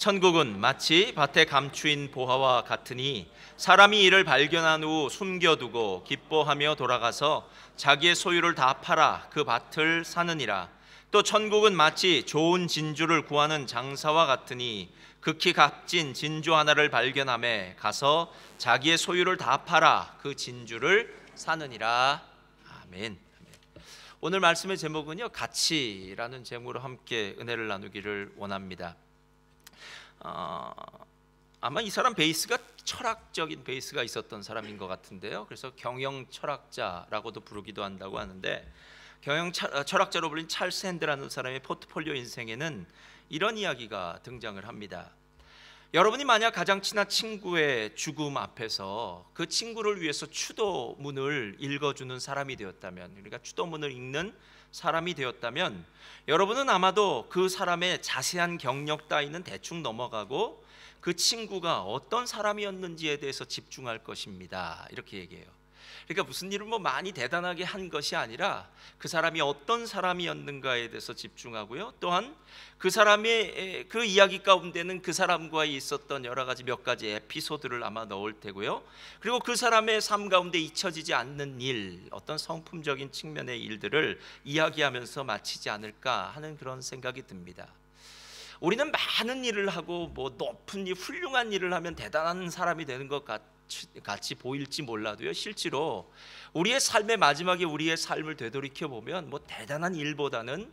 천국은 마치 밭에 감추인 보화와 같으니 사람이 이를 발견한 후 숨겨두고 기뻐하며 돌아가서 자기의 소유를 다 팔아 그 밭을 사느니라. 또 천국은 마치 좋은 진주를 구하는 장사와 같으니 극히 값진 진주 하나를 발견하매 가서 자기의 소유를 다 팔아 그 진주를 사느니라. 아멘. 오늘 말씀의 제목은요, 가치라는 제목으로 함께 은혜를 나누기를 원합니다. 아마 이 사람 베이스가 철학적인 베이스가 있었던 사람인 것 같은데요. 그래서 경영 철학자라고도 부르기도 한다고 하는데, 경영 철학자로 불린 찰스 핸드라는 사람의 포트폴리오 인생에는 이런 이야기가 등장을 합니다. 여러분이 만약 가장 친한 친구의 죽음 앞에서 그 친구를 위해서 추도문을 읽어주는 사람이 되었다면, 그러니까 추도문을 읽는 사람이 되었다면, 여러분은 아마도 그 사람의 자세한 경력 따위는 대충 넘어가고 그 친구가 어떤 사람이었는지에 대해서 집중할 것입니다. 이렇게 얘기해요. 그러니까 무슨 일을 많이 대단하게 한 것이 아니라 그 사람이 어떤 사람이었는가에 대해서 집중하고요, 또한 그 사람의 그 이야기 가운데는 그 사람과 있었던 여러 가지 몇 가지 에피소드를 아마 넣을 테고요, 그리고 그 사람의 삶 가운데 잊혀지지 않는 일, 어떤 성품적인 측면의 일들을 이야기하면서 마치지 않을까 하는 그런 생각이 듭니다. 우리는 많은 일을 하고 높은 일, 훌륭한 일을 하면 대단한 사람이 되는 것 같이 보일지 몰라도요, 실제로 우리의 삶의 마지막에 우리의 삶을 되돌이켜 보면 대단한 일보다는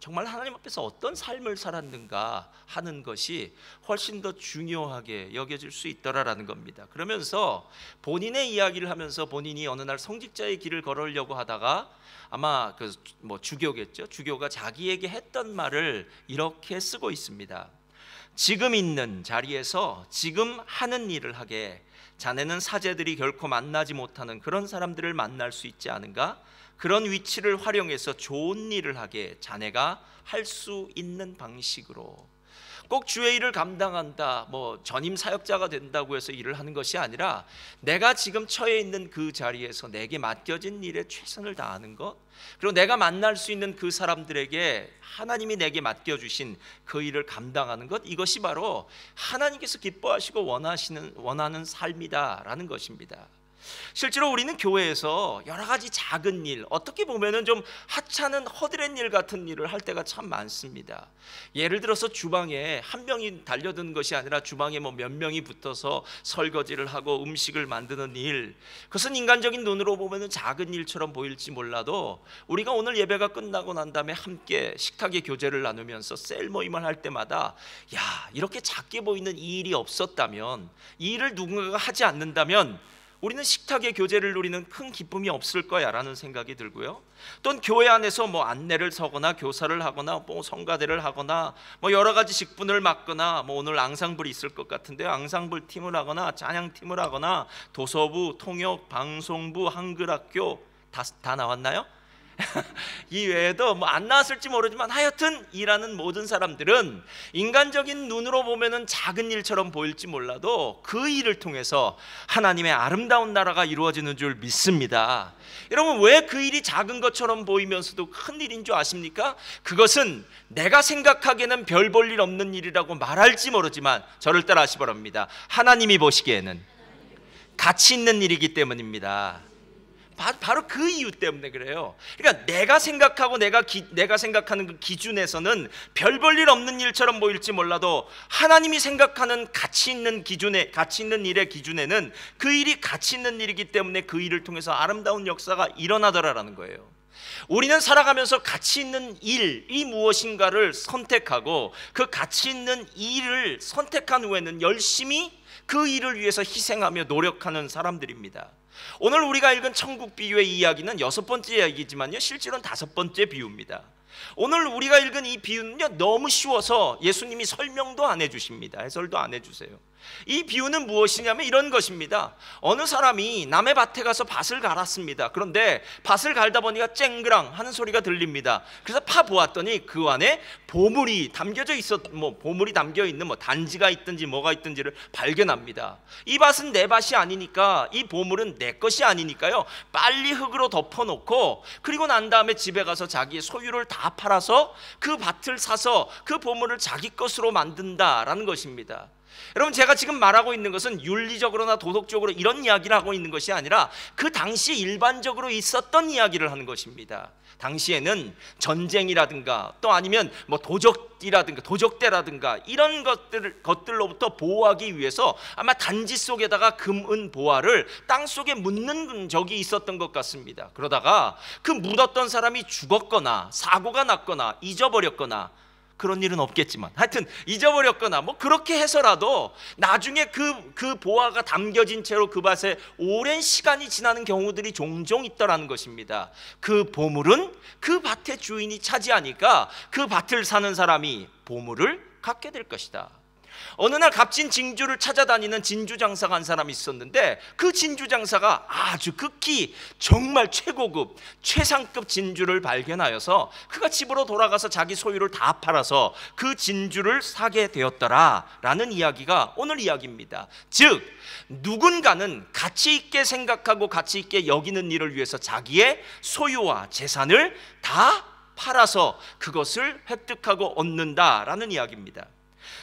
정말 하나님 앞에서 어떤 삶을 살았는가 하는 것이 훨씬 더 중요하게 여겨질 수 있더라라는 겁니다. 그러면서 본인의 이야기를 하면서 본인이 어느 날 성직자의 길을 걸으려고 하다가 아마 주교겠죠. 주교가 자기에게 했던 말을 이렇게 쓰고 있습니다. 지금 있는 자리에서 지금 하는 일을 하게 자네는 사제들이 결코 만나지 못하는 그런 사람들을 만날 수 있지 않은가? 그런 위치를 활용해서 좋은 일을 하게 자네가 할 수 있는 방식으로. 꼭 주의 일을 감당한다, 전임 사역자가 된다고 해서 일을 하는 것이 아니라 내가 지금 처해 있는 그 자리에서 내게 맡겨진 일에 최선을 다하는 것, 그리고 내가 만날 수 있는 그 사람들에게 하나님이 내게 맡겨주신 그 일을 감당하는 것, 이것이 바로 하나님께서 기뻐하시고 원하는 삶이다라는 것입니다. 실제로 우리는 교회에서 여러 가지 작은 일, 어떻게 보면은 좀 하찮은 허드렛 일 같은 일을 할 때가 참 많습니다. 예를 들어서 주방에 한 명이 달려드는 것이 아니라 주방에 몇 명이 붙어서 설거지를 하고 음식을 만드는 일, 그것은 인간적인 눈으로 보면은 작은 일처럼 보일지 몰라도 우리가 오늘 예배가 끝나고 난 다음에 함께 식탁의 교제를 나누면서 셀 모임을 할 때마다, 야, 이렇게 작게 보이는 이 일이 없었다면, 이 일을 누군가가 하지 않는다면 우리는 식탁의 교제를 누리는 큰 기쁨이 없을 거야 라는 생각이 들고요, 또는 교회 안에서 안내를 서거나 교사를 하거나 성가대를 하거나 여러 가지 직분을 맡거나 오늘 앙상블이 있을 것 같은데요, 앙상블 팀을 하거나 찬양팀을 하거나 도서부, 통역, 방송부, 한글학교 다 나왔나요? 이 외에도 안 나왔을지 모르지만 하여튼 일하는 모든 사람들은 인간적인 눈으로 보면은 작은 일처럼 보일지 몰라도 그 일을 통해서 하나님의 아름다운 나라가 이루어지는 줄 믿습니다. 여러분, 왜 그 일이 작은 것처럼 보이면서도 큰 일인 줄 아십니까? 그것은 내가 생각하기에는 별 볼 일 없는 일이라고 말할지 모르지만 저를 따라하시 바랍니다. 하나님이 보시기에는 가치 있는 일이기 때문입니다. 바로 그 이유 때문에 그래요. 그러니까 내가 생각하고 내가 생각하는 그 기준에서는 별 볼 일 없는 일처럼 보일지 몰라도 하나님이 생각하는 가치 있는 일의 기준에는 그 일이 가치 있는 일이기 때문에 그 일을 통해서 아름다운 역사가 일어나더라라는 거예요. 우리는 살아가면서 가치 있는 일이 무엇인가를 선택하고 그 가치 있는 일을 선택한 후에는 열심히 그 일을 위해서 희생하며 노력하는 사람들입니다. 오늘 우리가 읽은 천국 비유의 이야기는 6번째 이야기지만요, 실제로는 5번째 비유입니다. 오늘 우리가 읽은 이 비유는요, 너무 쉬워서 예수님이 설명도 안 해주십니다. 해설도 안 해주세요. 이 비유는 무엇이냐면 이런 것입니다. 어느 사람이 남의 밭에 가서 밭을 갈았습니다. 그런데 밭을 갈다 보니까 쨍그랑 하는 소리가 들립니다. 그래서 파 보았더니 그 안에 보물이 담겨져 보물이 담겨 있는 단지가 있든지 뭐가 있든지를 발견합니다. 이 밭은 내 밭이 아니니까, 이 보물은 내 것이 아니니까요, 빨리 흙으로 덮어놓고 그리고 난 다음에 집에 가서 자기의 소유를 다 다 팔아서 그 밭을 사서 그 보물을 자기 것으로 만든다라는 것입니다. 여러분, 제가 지금 말하고 있는 것은 윤리적으로나 도덕적으로 이런 이야기를 하고 있는 것이 아니라 그 당시 일반적으로 있었던 이야기를 하는 것입니다. 당시에는 전쟁이라든가 또 아니면 뭐 도적대라든가 이런 것들로부터 보호하기 위해서 아마 단지 속에다가 금은 보화를 땅 속에 묻는 적이 있었던 것 같습니다. 그러다가 그 묻었던 사람이 죽었거나 사고가 났거나 잊어버렸거나, 그런 일은 없겠지만 하여튼 잊어버렸거나 뭐 그렇게 해서라도 나중에 그 보화가 담겨진 채로 그 밭에 오랜 시간이 지나는 경우들이 종종 있더라는 것입니다. 그 보물은 그 밭의 주인이 차지하니까 그 밭을 사는 사람이 보물을 갖게 될 것이다. 어느 날 값진 진주를 찾아다니는 진주 장사가 한 사람이 있었는데, 그 진주 장사가 아주 극히 정말 최고급 최상급 진주를 발견하여서 그가 집으로 돌아가서 자기 소유를 다 팔아서 그 진주를 사게 되었더라라는 이야기가 오늘 이야기입니다. 즉 누군가는 가치 있게 생각하고 가치 있게 여기는 일을 위해서 자기의 소유와 재산을 다 팔아서 그것을 획득하고 얻는다라는 이야기입니다.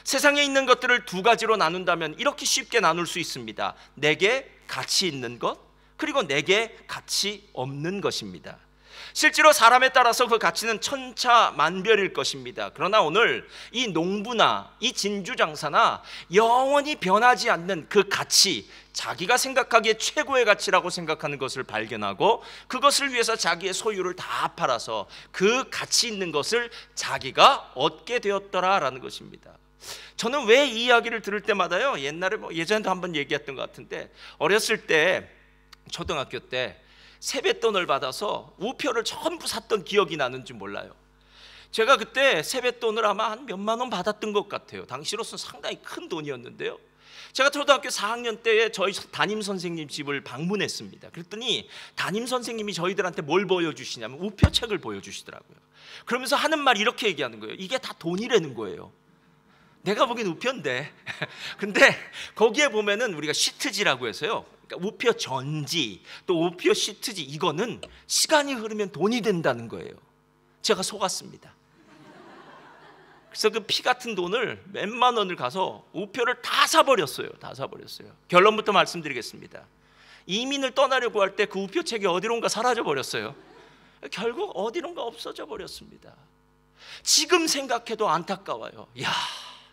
세상에 있는 것들을 두 가지로 나눈다면 이렇게 쉽게 나눌 수 있습니다. 내게 가치 있는 것, 그리고 내게 가치 없는 것입니다. 실제로 사람에 따라서 그 가치는 천차만별일 것입니다. 그러나 오늘 이 농부나 이 진주장사나 영원히 변하지 않는 그 가치, 자기가 생각하기에 최고의 가치라고 생각하는 것을 발견하고 그것을 위해서 자기의 소유를 다 팔아서 그 가치 있는 것을 자기가 얻게 되었더라라는 것입니다. 저는 왜 이 이야기를 들을 때마다요, 옛날에 예전에도 한번 얘기했던 것 같은데, 어렸을 때 초등학교 때 세뱃돈을 받아서 우표를 전부 샀던 기억이 나는지 몰라요. 제가 그때 세뱃돈을 아마 한 몇만 원 받았던 것 같아요. 당시로서는 상당히 큰 돈이었는데요, 제가 초등학교 4학년 때에 저희 담임 선생님 집을 방문했습니다. 그랬더니 담임 선생님이 저희들한테 뭘 보여주시냐면 우표책을 보여주시더라고요. 그러면서 하는 말이 이렇게 얘기하는 거예요. 이게 다 돈이라는 거예요. 내가 보기엔 우표인데 근데 거기에 보면은 우리가 시트지라고 해서요, 그러니까 우표 전지 또 우표 시트지, 이거는 시간이 흐르면 돈이 된다는 거예요. 제가 속았습니다. 그래서 그 피 같은 돈을 몇만 원을 가서 우표를 다 사버렸어요. 다 사버렸어요. 결론부터 말씀드리겠습니다. 이민을 떠나려고 할 때 그 우표책이 어디론가 사라져 버렸어요. 결국 어디론가 없어져 버렸습니다. 지금 생각해도 안타까워요. 야,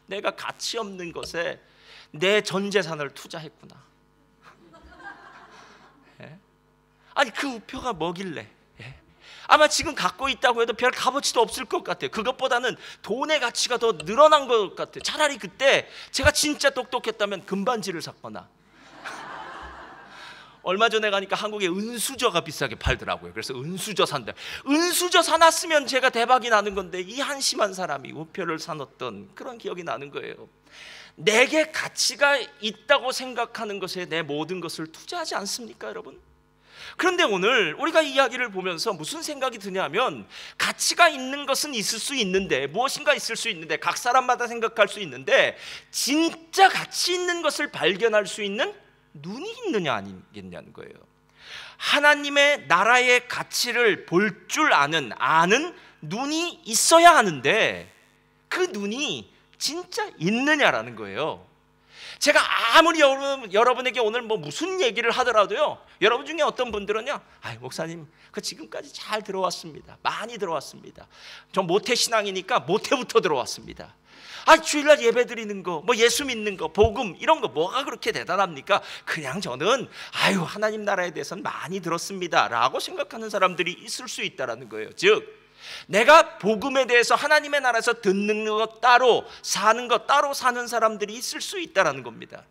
내가 가치 없는 것에 내 전 재산을 투자했구나. 예? 아니 그 우표가 뭐길래, 예? 아마 지금 갖고 있다고 해도 별 값어치도 없을 것 같아요. 그것보다는 돈의 가치가 더 늘어난 것 같아요. 차라리 그때 제가 진짜 똑똑했다면 금반지를 샀거나 얼마 전에 가니까 한국에 은수저가 비싸게 팔더라고요. 그래서 은수저 산다. 은수저 사놨으면 제가 대박이 나는 건데 이 한심한 사람이 우표를 사놓던 그런 기억이 나는 거예요. 내게 가치가 있다고 생각하는 것에 내 모든 것을 투자하지 않습니까, 여러분? 그런데 오늘 우리가 이 이야기를 보면서 무슨 생각이 드냐면, 가치가 있는 것은 있을 수 있는데, 무엇인가 있을 수 있는데, 각 사람마다 생각할 수 있는데, 진짜 가치 있는 것을 발견할 수 있는 눈이 있느냐 아니겠냐는 거예요. 하나님의 나라의 가치를 볼 줄 아는 눈이 있어야 하는데 그 눈이 진짜 있느냐라는 거예요. 제가 아무리 여러분에게 오늘 무슨 얘기를 하더라도요, 여러분 중에 어떤 분들은요, 아이 목사님 그 지금까지 잘 들어왔습니다. 많이 들어왔습니다. 저 모태신앙이니까 모태부터 들어왔습니다. 아, 주일날 예배 드리는 거, 예수 믿는 거, 복음 이런 거 뭐가 그렇게 대단합니까? 그냥 저는 하나님 나라에 대해서는 많이 들었습니다 라고 생각하는 사람들이 있을 수 있다는 거예요. 즉 내가 복음에 대해서 하나님의 나라에서 듣는 것 따로 사는 것 따로 사는 사람들이 있을 수 있다는 겁니다.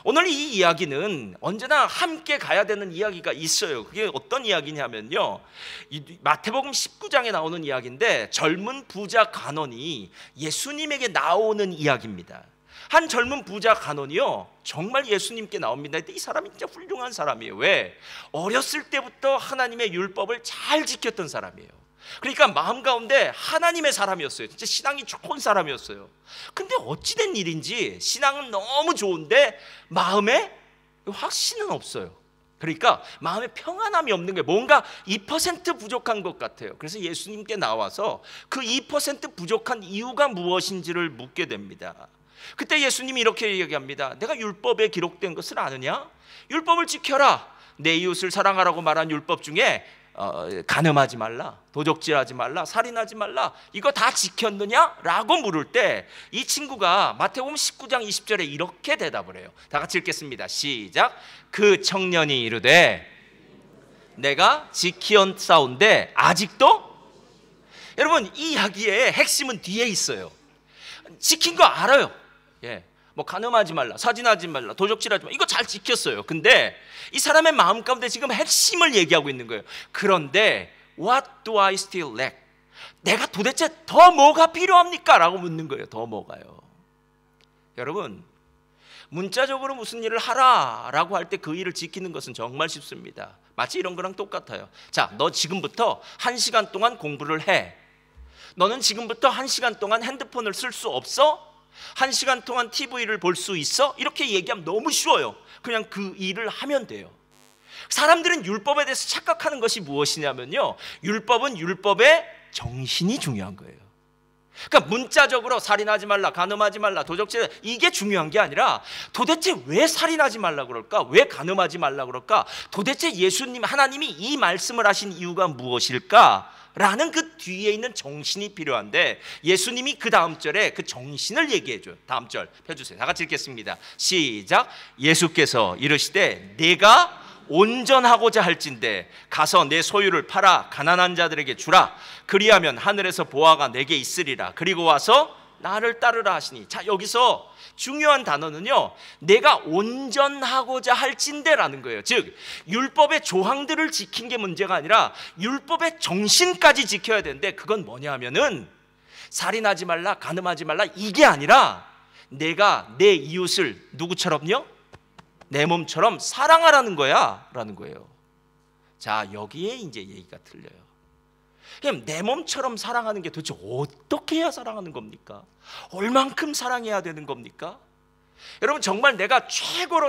오늘 이 이야기는 언제나 함께 가야 되는 이야기가 있어요. 그게 어떤 이야기냐면요, 마태복음 19장에 나오는 이야기인데, 젊은 부자 간원이 예수님에게 나오는 이야기입니다. 한 젊은 부자 간원이요, 정말 예수님께 나옵니다. 이 사람이 진짜 훌륭한 사람이에요. 왜? 어렸을 때부터 하나님의 율법을 잘 지켰던 사람이에요. 그러니까 마음 가운데 하나님의 사람이었어요. 진짜 신앙이 좋은 사람이었어요. 근데 어찌된 일인지 신앙은 너무 좋은데 마음에 확신은 없어요. 그러니까 마음에 평안함이 없는 거예요. 뭔가 2% 부족한 것 같아요. 그래서 예수님께 나와서 그 2% 부족한 이유가 무엇인지를 묻게 됩니다. 그때 예수님이 이렇게 얘기합니다. 내가 율법에 기록된 것을 아느냐? 율법을 지켜라. 내 이웃을 사랑하라고 말한 율법 중에 간음하지 말라, 도적질하지 말라, 살인하지 말라, 이거 다 지켰느냐? 라고 물을 때 이 친구가 마태복음 19장 20절에 이렇게 대답을 해요. 다 같이 읽겠습니다. 시작. 그 청년이 이르되 내가 지키었사온데 아직도. 여러분, 이 이야기의 핵심은 뒤에 있어요. 지킨 거 알아요. 뭐 간음하지 말라, 사진하지 말라, 도적질하지 말라, 이거 잘 지켰어요. 근데 이 사람의 마음 가운데 지금 핵심을 얘기하고 있는 거예요. 그런데 What do I still lack? 내가 도대체 더 뭐가 필요합니까? 라고 묻는 거예요. 더 뭐가요? 여러분, 문자적으로 무슨 일을 하라 라고 할 때 그 일을 지키는 것은 정말 쉽습니다. 마치 이런 거랑 똑같아요. 자, 너 지금부터 1시간 동안 공부를 해. 너는 지금부터 1시간 동안 핸드폰을 쓸 수 없어? 1시간 동안 TV를 볼 수 있어? 이렇게 얘기하면 너무 쉬워요. 그냥 그 일을 하면 돼요. 사람들은 율법에 대해서 착각하는 것이 무엇이냐면요, 율법은 율법의 정신이 중요한 거예요. 그러니까 문자적으로 살인하지 말라, 간음하지 말라, 도적질, 이게 중요한 게 아니라 도대체 왜 살인하지 말라 그럴까? 왜 간음하지 말라 그럴까? 도대체 예수님, 하나님이 이 말씀을 하신 이유가 무엇일까? 라는 그 뒤에 있는 정신이 필요한데 예수님이 그 다음 절에 그 정신을 얘기해줘요. 다음 절 펴주세요. 다 같이 읽겠습니다. 시작. 예수께서 이르시되 내가 온전하고자 할진대 가서 내 소유를 팔아 가난한 자들에게 주라. 그리하면 하늘에서 보화가 내게 있으리라. 그리고 와서 나를 따르라 하시니. 자, 여기서 중요한 단어는요, 내가 온전하고자 할진대라는 거예요. 즉 율법의 조항들을 지킨 게 문제가 아니라 율법의 정신까지 지켜야 되는데, 그건 뭐냐 하면은 살인하지 말라, 간음하지 말라, 이게 아니라 내가 내 이웃을 누구처럼요? 내 몸처럼 사랑하라는 거야 라는 거예요. 자, 여기에 이제 얘기가 틀려요. 그럼 내 몸처럼 사랑하는 게 도대체 어떻게 해야 사랑하는 겁니까? 얼만큼 사랑해야 되는 겁니까? 여러분, 정말 내가 최고로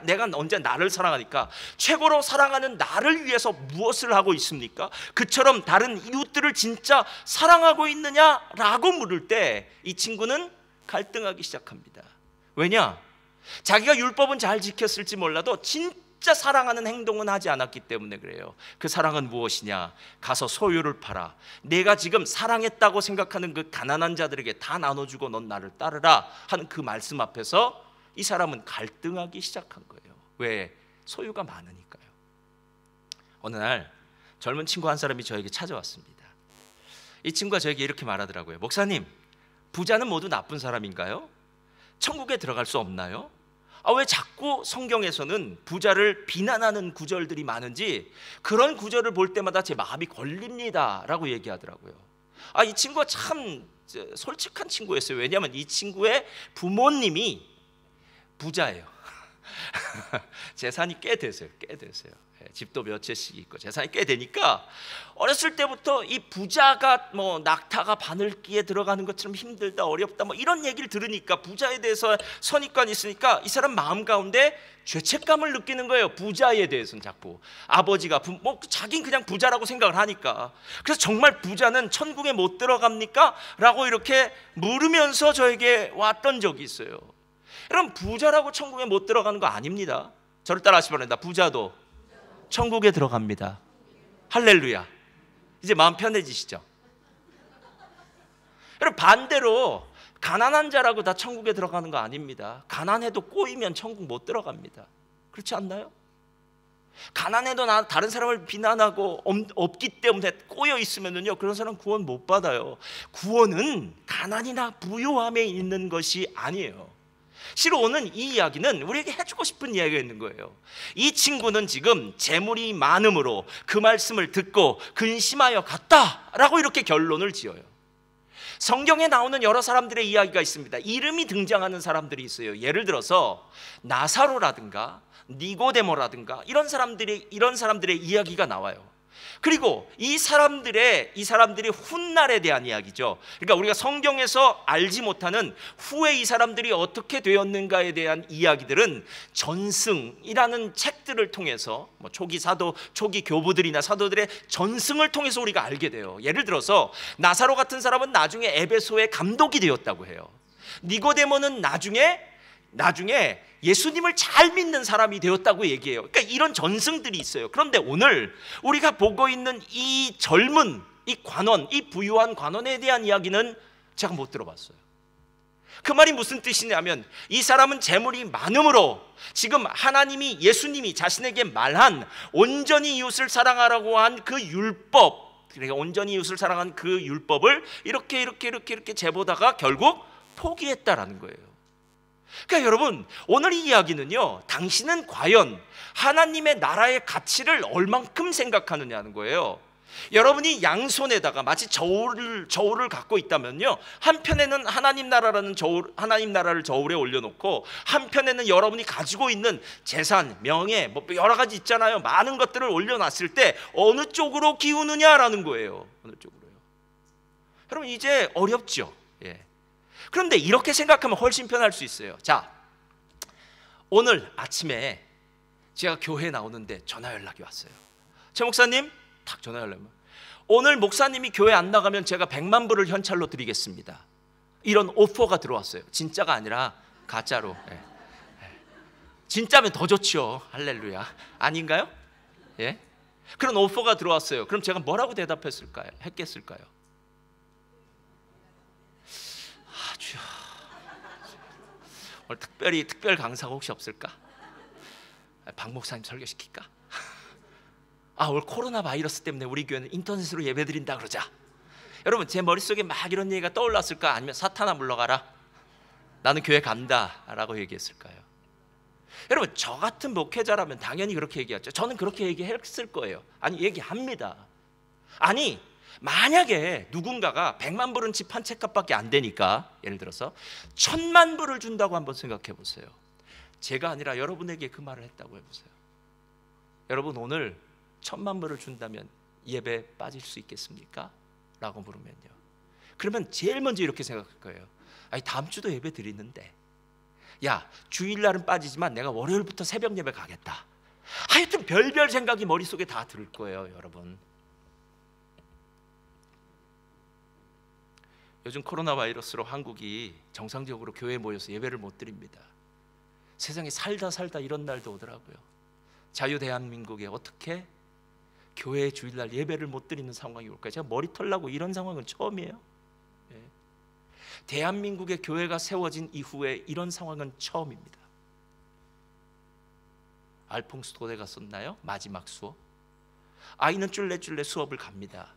내가 언제 나를 사랑하니까 최고로 사랑하는 나를 위해서 무엇을 하고 있습니까? 그처럼 다른 이웃들을 진짜 사랑하고 있느냐라고 물을 때 이 친구는 갈등하기 시작합니다. 왜냐? 자기가 율법은 잘 지켰을지 몰라도 진짜 사랑하는 행동은 하지 않았기 때문에 그래요. 그 사랑은 무엇이냐? 가서 소유를 팔아 내가 지금 사랑했다고 생각하는 그 가난한 자들에게 다 나눠주고 넌 나를 따르라 하는 그 말씀 앞에서 이 사람은 갈등하기 시작한 거예요. 왜? 소유가 많으니까요. 어느 날 젊은 친구 한 사람이 저에게 찾아왔습니다. 이 친구가 저에게 이렇게 말하더라고요. 목사님, 부자는 모두 나쁜 사람인가요? 천국에 들어갈 수 없나요? 왜 자꾸 성경에서는 부자를 비난하는 구절들이 많은지 그런 구절을 볼 때마다 제 마음이 걸립니다 라고 얘기하더라고요. 이 친구가 참 솔직한 친구였어요. 왜냐하면 이 친구의 부모님이 부자예요. 재산이 꽤 되세요. 집도 몇 채씩 있고 재산이 꽤 되니까 어렸을 때부터 이 부자가 뭐 낙타가 바늘기에 들어가는 것처럼 힘들다, 어렵다, 뭐 이런 얘기를 들으니까 부자에 대해서 선입관이 있으니까 이 사람 마음 가운데 죄책감을 느끼는 거예요. 부자에 대해서는 자꾸 아버지가 자긴 그냥 부자라고 생각을 하니까. 그래서 정말 부자는 천국에 못 들어갑니까? 라고 이렇게 물으면서 저에게 왔던 적이 있어요. 여러분, 부자라고 천국에 못 들어가는 거 아닙니다. 저를 따라 하시기 바랍니다. 부자도 천국에 들어갑니다. 할렐루야. 이제 마음 편해지시죠? 여러분, 반대로 가난한 자라고 다 천국에 들어가는 거 아닙니다. 가난해도 꼬이면 천국 못 들어갑니다. 그렇지 않나요? 가난해도 다른 사람을 비난하고 없기 때문에 꼬여 있으면요, 그런 사람 구원 못 받아요. 구원은 가난이나 부요함에 있는 것이 아니에요. 실은 오늘 이 이야기는 우리에게 해주고 싶은 이야기가 있는 거예요. 이 친구는 지금 재물이 많음으로 그 말씀을 듣고 근심하여 갔다라고 이렇게 결론을 지어요. 성경에 나오는 여러 사람들의 이야기가 있습니다. 이름이 등장하는 사람들이 있어요. 예를 들어서 나사로라든가 니고데모라든가 이런 사람들의 이야기가 나와요. 그리고 이 사람들이 훗날에 대한 이야기죠. 그러니까 우리가 성경에서 알지 못하는 후에 이 사람들이 어떻게 되었는가에 대한 이야기들은 전승이라는 책들을 통해서 초기 사도, 초기 교부들이나 사도들의 전승을 통해서 우리가 알게 돼요. 예를 들어서 나사로 같은 사람은 나중에 에베소의 감독이 되었다고 해요. 니고데모는 나중에 예수님을 잘 믿는 사람이 되었다고 얘기해요. 그러니까 이런 전승들이 있어요. 그런데 오늘 우리가 보고 있는 이 젊은 이 관원, 이 부유한 관원에 대한 이야기는 제가 못 들어봤어요. 그 말이 무슨 뜻이냐면 이 사람은 재물이 많음으로 지금 하나님이, 예수님이 자신에게 말한 온전히 이웃을 사랑하라고 한 그 율법, 그러니까 온전히 이웃을 사랑한 그 율법을 이렇게 재보다가 결국 포기했다라는 거예요. 그러니까 여러분, 오늘 이 이야기는요, 당신은 과연 하나님의 나라의 가치를 얼만큼 생각하느냐는 거예요. 여러분이 양손에다가 마치 저울을 갖고 있다면요, 한편에는 하나님 나라를 저울에 올려놓고 한편에는 여러분이 가지고 있는 재산, 명예, 여러 가지 있잖아요. 많은 것들을 올려놨을 때 어느 쪽으로 기우느냐라는 거예요. 어느 쪽으로요. 여러분, 이제 어렵죠. 그런데 이렇게 생각하면 훨씬 편할 수 있어요. 자, 오늘 아침에 제가 교회에 나오는데 전화 연락이 왔어요. 최 목사님, 딱 전화 연락이 왔어요. 오늘 목사님이 교회 안 나가면 제가 100만 불을 현찰로 드리겠습니다. 이런 오퍼가 들어왔어요. 진짜가 아니라 가짜로. 진짜면 더 좋죠. 할렐루야. 아닌가요? 예? 그런 오퍼가 들어왔어요. 그럼 제가 뭐라고 했겠을까요? 주여, 오늘 특별 강사가 혹시 없을까? 박 목사님 설교시킬까? 오늘 코로나 바이러스 때문에 우리 교회는 인터넷으로 예배드린다 그러자. 여러분, 제 머릿속에 막 이런 얘기가 떠올랐을까? 아니면 사탄아 물러가라, 나는 교회 간다 라고 얘기했을까요? 여러분, 저 같은 목회자라면 당연히 그렇게 얘기하죠. 저는 그렇게 얘기했을 거예요. 아니, 얘기합니다. 아니, 만약에 누군가가 100만 불은 집 한 채 값밖에 안 되니까 예를 들어서 1000만 불을 준다고 한번 생각해 보세요. 제가 아니라 여러분에게 그 말을 했다고 해보세요. 여러분, 오늘 1000만 불을 준다면 예배 빠질 수 있겠습니까? 라고 물으면요, 그러면 제일 먼저 이렇게 생각할 거예요. 아니, 다음 주도 예배 드리는데, 야, 주일날은 빠지지만 내가 월요일부터 새벽 예배 가겠다. 하여튼 별별 생각이 머릿속에 다 들 거예요. 여러분, 요즘 코로나 바이러스로 한국이 정상적으로 교회에 모여서 예배를 못 드립니다. 세상에 살다 이런 날도 오더라고요. 자유 대한민국에 어떻게 교회 주일날 예배를 못 드리는 상황이 올까요? 제가 머리 털라고 이런 상황은 처음이에요. 대한민국의 교회가 세워진 이후에 이런 상황은 처음입니다. 알퐁스 도대가 썼나요? 마지막 수업. 아이는 쫄래쫄래 수업을 갑니다.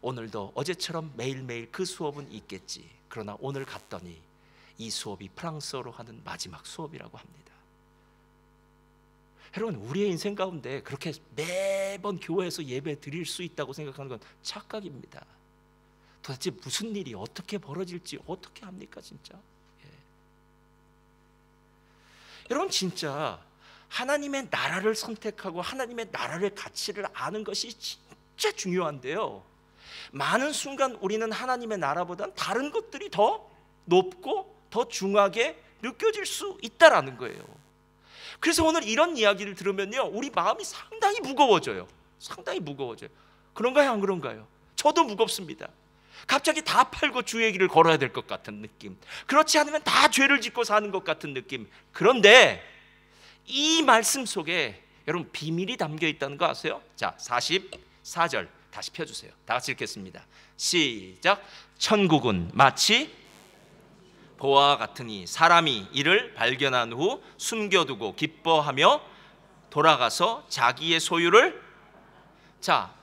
오늘도 어제처럼 매일매일 그 수업은 있겠지. 그러나 오늘 갔더니 이 수업이 프랑스어로 하는 마지막 수업이라고 합니다. 여러분, 우리의 인생 가운데 그렇게 매번 교회에서 예배 드릴 수 있다고 생각하는 건 착각입니다. 도대체 무슨 일이 어떻게 벌어질지 어떻게 합니까, 진짜? 여러분, 진짜 하나님의 나라를 선택하고 하나님의 나라의 가치를 아는 것이 진짜 중요한데요, 많은 순간 우리는 하나님의 나라보단 다른 것들이 더 높고 더 중하게 느껴질 수 있다라는 거예요. 그래서 오늘 이런 이야기를 들으면요, 우리 마음이 상당히 무거워져요. 그런가요, 안 그런가요? 저도 무겁습니다. 갑자기 다 팔고 주의 길을 걸어야 될 것 같은 느낌, 그렇지 않으면 다 죄를 짓고 사는 것 같은 느낌. 그런데 이 말씀 속에 여러분 비밀이 담겨 있다는 거 아세요? 자, 44절 다시 펴주세요. 다 같이 읽겠습니다. 시작. 천국은 마치 보화와 같으니 사람이 이를 발견한 후 숨겨두고 기뻐하며 돌아가서 자기의 소유를. 자,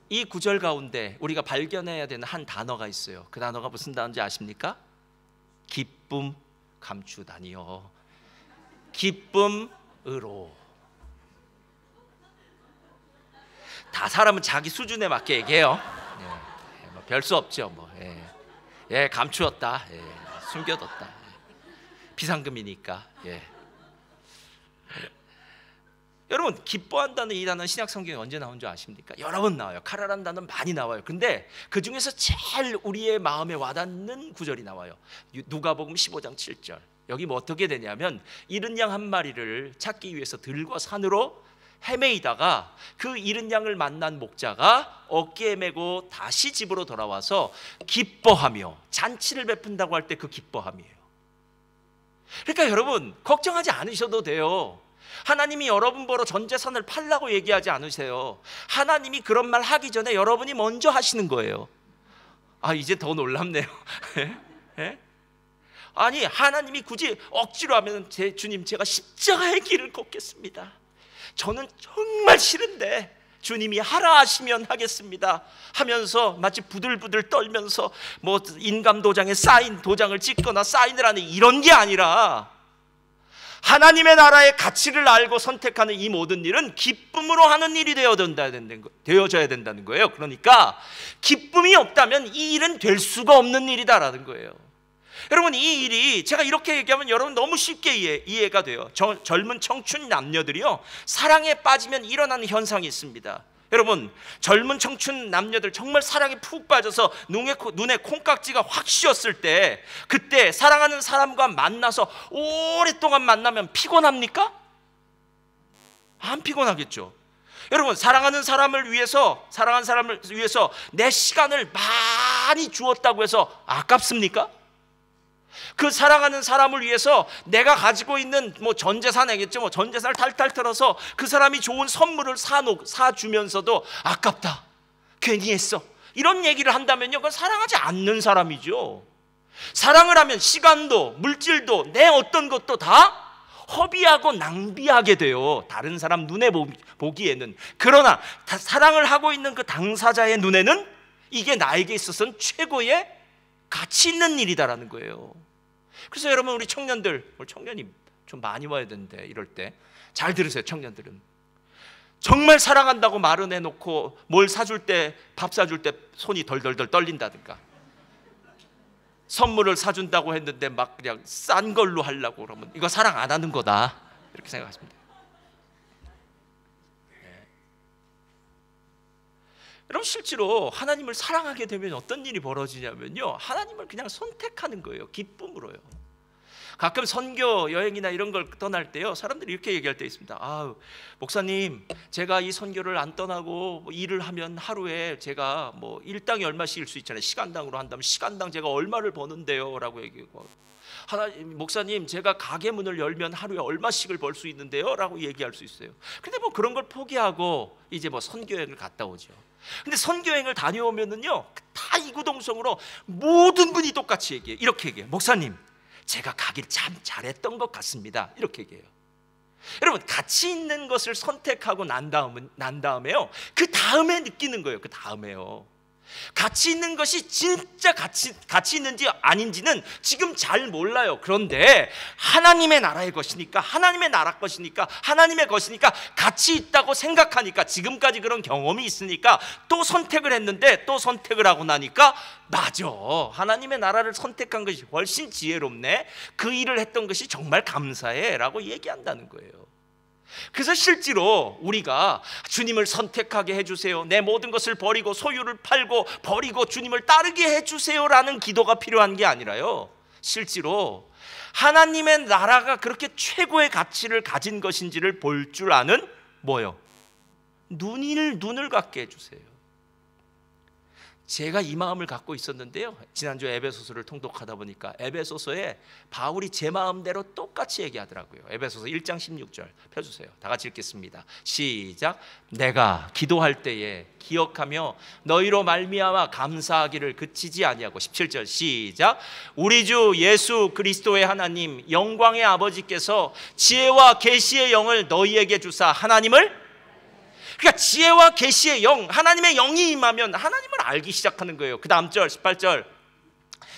이 구절 가운데 우리가 발견해야 되는 한 단어가 있어요. 그 단어가 무슨 단어인지 아십니까? 기쁨 감추다니요. 기쁨으로. 다 사람은 자기 수준에 맞게 얘기해요. 뭐 별수 없죠. 감추었다. 숨겨뒀다. 비상금이니까. 여러분, 기뻐한다는 이 단어는 신약 성경에 언제 나온 줄 아십니까? 여러 번 나와요. 카라라는 단어는 많이 나와요. 근데 그 중에서 제일 우리의 마음에 와닿는 구절이 나와요. 누가복음 15장 7절. 여기 뭐 어떻게 되냐면, 잃은 양 한 마리를 찾기 위해서 들과 산으로 헤매이다가 그 잃은 양을 만난 목자가 어깨에 메고 다시 집으로 돌아와서 기뻐하며, 잔치를 베푼다고 할 때 그 기뻐함이에요. 그러니까 여러분, 걱정하지 않으셔도 돼요. 하나님이 여러분 보러 전 재산을 팔라고 얘기하지 않으세요. 하나님이 그런 말 하기 전에 여러분이 먼저 하시는 거예요. 아, 이제 더 놀랍네요. 예? 아니, 하나님이 굳이 억지로 하면, 주님, 제가 십자가의 길을 걷겠습니다. 저는 정말 싫은데 주님이 하라 하시면 하겠습니다 하면서 마치 부들부들 떨면서 뭐 인감 도장에 사인 도장을 찍거나 사인을 하는 이런 게 아니라, 하나님의 나라의 가치를 알고 선택하는 이 모든 일은 기쁨으로 하는 일이 되어져야 된다는 거예요. 그러니까 기쁨이 없다면 이 일은 될 수가 없는 일이다라는 거예요. 여러분, 이 일이 제가 이렇게 얘기하면 여러분 너무 쉽게 이해가 돼요. 젊은 청춘 남녀들이요, 사랑에 빠지면 일어나는 현상이 있습니다. 여러분, 젊은 청춘 남녀들 정말 사랑에 푹 빠져서 눈에 콩깍지가 확 씌었을 때, 그때 사랑하는 사람과 만나서 오랫동안 만나면 피곤합니까? 안 피곤하겠죠. 여러분, 사랑하는 사람을 위해서 내 시간을 많이 주었다고 해서 아깝습니까? 그 사랑하는 사람을 위해서 내가 가지고 있는 뭐 전재산이겠죠. 뭐 전재산을 탈탈 털어서 그 사람이 좋은 선물을 사주면서도 아깝다, 괜히 했어, 이런 얘기를 한다면요, 그건 사랑하지 않는 사람이죠. 사랑을 하면 시간도 물질도 내 어떤 것도 다 허비하고 낭비하게 돼요, 다른 사람 눈에 보기에는. 그러나 사랑을 하고 있는 그 당사자의 눈에는 이게 나에게 있어서는 최고의 가치 있는 일이다라는 거예요. 그래서 여러분, 우리 청년이 좀 많이 와야 되는데, 이럴 때 잘 들으세요. 청년들은 정말 사랑한다고 말은 해놓고 뭘 사줄 때, 밥 사줄 때 손이 덜덜덜 떨린다든가, 선물을 사준다고 했는데 막 그냥 싼 걸로 하려고 그러면 이거 사랑 안 하는 거다, 이렇게 생각하시면 돼요. 여러분, 실제로 하나님을 사랑하게 되면 어떤 일이 벌어지냐면요, 하나님을 그냥 선택하는 거예요. 기쁨으로요. 가끔 선교 여행이나 이런 걸 떠날 때요, 사람들이 이렇게 얘기할 때 있습니다. 아, 목사님, 제가 이 선교를 안 떠나고 일을 하면 하루에 제가 뭐 일당이 얼마씩일 수 있잖아요. 시간당으로 한다면 시간당 제가 얼마를 버는데요 라고 얘기하고, 목사님, 제가 가게 문을 열면 하루에 얼마씩을 벌 수 있는데요 라고 얘기할 수 있어요. 근데 뭐 그런 걸 포기하고 이제 뭐 선교여행을 갔다 오죠. 근데 선교여행을 다녀오면은요, 다 이구동성으로 모든 분이 똑같이 얘기해요. 이렇게 얘기해요. 목사님, 제가 가길 참 잘했던 것 같습니다, 이렇게 얘기해요. 여러분, 가치 있는 것을 선택하고 난 다음에요, 그 다음에 느끼는 거예요. 그 다음에요, 가치 있는 것이 진짜 가치 있는지 아닌지는 지금 잘 몰라요. 그런데 하나님의 나라의 것이니까, 하나님의 나라 것이니까, 하나님의 것이니까 가치 있다고 생각하니까, 지금까지 그런 경험이 있으니까 또 선택을 했는데, 또 선택을 하고 나니까 맞아, 하나님의 나라를 선택한 것이 훨씬 지혜롭네, 그 일을 했던 것이 정말 감사해 라고 얘기한다는 거예요. 그래서 실제로 우리가 주님을 선택하게 해주세요, 내 모든 것을 버리고 소유를 팔고 버리고 주님을 따르게 해주세요라는 기도가 필요한 게 아니라요, 실제로 하나님의 나라가 그렇게 최고의 가치를 가진 것인지를 볼 줄 아는 뭐요? 눈을 갖게 해주세요. 제가 이 마음을 갖고 있었는데요, 지난주 에베소서를 통독하다 보니까 에베소서에 바울이 제 마음대로 똑같이 얘기하더라고요. 에베소서 1장 16절 펴주세요. 다 같이 읽겠습니다. 시작. 내가 기도할 때에 기억하며 너희로 말미암아 감사하기를 그치지 아니하고. 17절 시작. 우리 주 예수 그리스도의 하나님 영광의 아버지께서 지혜와 계시의 영을 너희에게 주사 하나님을, 그러니까 지혜와 계시의 영, 하나님의 영이 임하면 하나님을 알기 시작하는 거예요. 그 다음 절 18절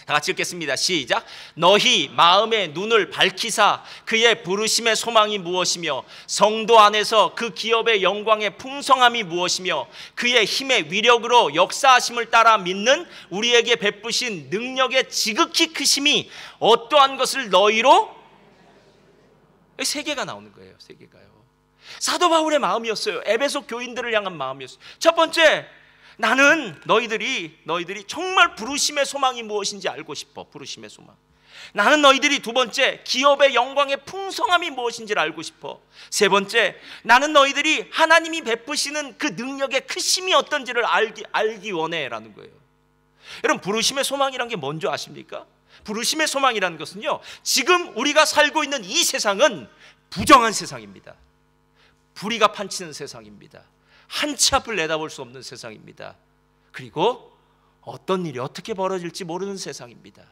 다 같이 읽겠습니다. 시작. 너희 마음의 눈을 밝히사 그의 부르심의 소망이 무엇이며 성도 안에서 그 기업의 영광의 풍성함이 무엇이며 그의 힘의 위력으로 역사하심을 따라 믿는 우리에게 베푸신 능력의 지극히 크심이 어떠한 것을 너희로, 세 개가 나오는 거예요. 세 개가요. 사도 바울의 마음이었어요. 에베소 교인들을 향한 마음이었어요. 첫 번째, 나는 너희들이 정말 부르심의 소망이 무엇인지 알고 싶어. 부르심의 소망. 나는 너희들이 두 번째, 기업의 영광의 풍성함이 무엇인지를 알고 싶어. 세 번째, 나는 너희들이 하나님이 베푸시는 그 능력의 크심이 어떤지를 알기 원해라는 거예요. 여러분, 부르심의 소망이란 게 뭔지 아십니까? 부르심의 소망이라는 것은요, 지금 우리가 살고 있는 이 세상은 부정한 세상입니다. 불의가 판치는 세상입니다. 한치 앞을 내다볼 수 없는 세상입니다. 그리고 어떤 일이 어떻게 벌어질지 모르는 세상입니다.